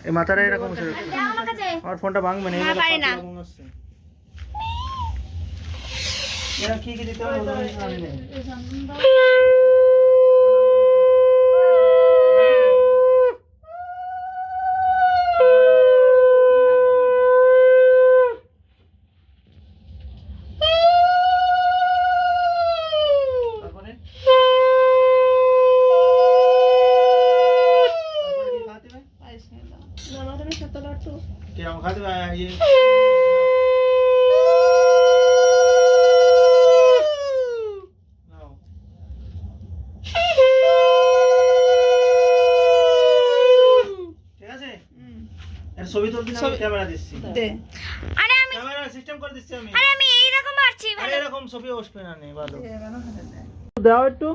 এই মাথাটা এরকম আছে। আমার ফোনটা ভাঙবে না, না পারি না। এরা কি কি দিতে হবে জানি না। তারপরে কি খাওয়াতে হবে? কিরকম খাওয়াতে হবে? নাও। ঠিক আছে, এর ছবি তুলতে না, আমি ক্যামেরা দিচ্ছি। ক্যামেরা সিস্টেম করে দিচ্ছি আমি। আমি এইরকম মারছি আরে এরকম ছবি আসবে না, নেই ভালো দাও একটু।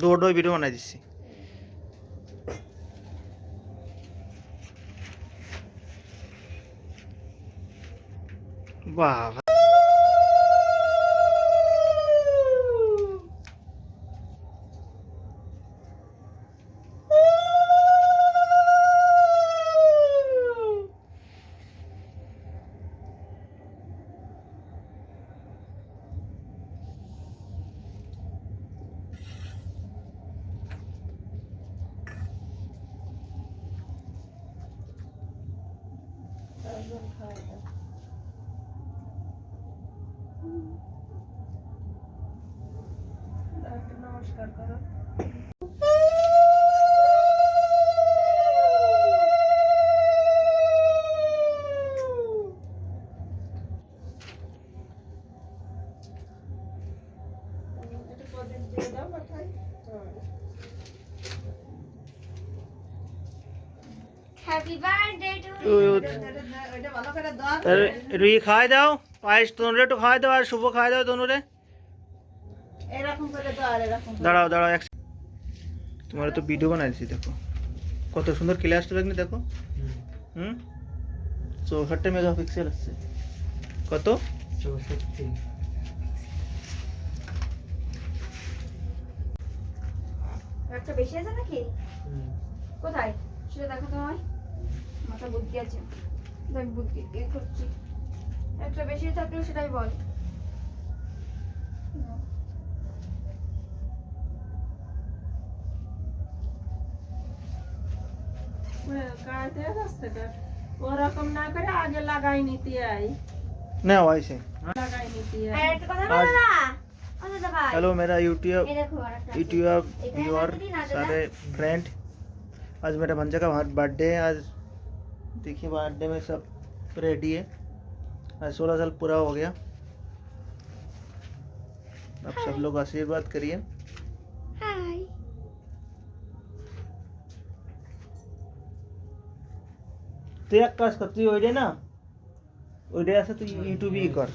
দৌড় ভিডিও বানাই দিচ্ছি। বাহ, নমস্কার করো। হ্যাপি বার্থডে টু একটু ই খাওয়াই দাও, পায়েস তনুরে একটু খাওয়াই দাও, আর শুভ খাওয়াই দাও তনুরে। দাঁড়াও দাঁড়াও, তোমার তো ভিডিও বানাইছি, দেখো কত সুন্দর ক্লাসটা লাগনি, দেখো। 64 মেগাপিক্সেল আছে। কত? 64। একটা বেশি আছে নাকি? কোথায় সেটা দেখো তো, আমার মাথা বুদ্ধি আছে, দেখ বুদ্ধি দিয়ে করছি। একটা বেশি থাকলেও সেটাই বল। ওরকম না করে আগে লাগাই নিতে আই, না वैसे। লাগাই নিতে আর আই। একটা কথা বলো না, ও দাদা ভাই। हेलो मेरा এই দেখো আরেকটা আছে। यूट्यूब এখানে व्यूअर থাকতে দিন না দাদা। सारे फ्रेंड, आज मेरा भंजा का बर्थडे है। आज देखिए बर्थडे में सब रेडी है। आज 16 साल पूरा हो गया। अब सब लोग आशीर्वाद करिए। হাই। তুই এক কাজ কর, তুই ওইটা না, ওইটা আছে, তুই ইউটিউবেই কর।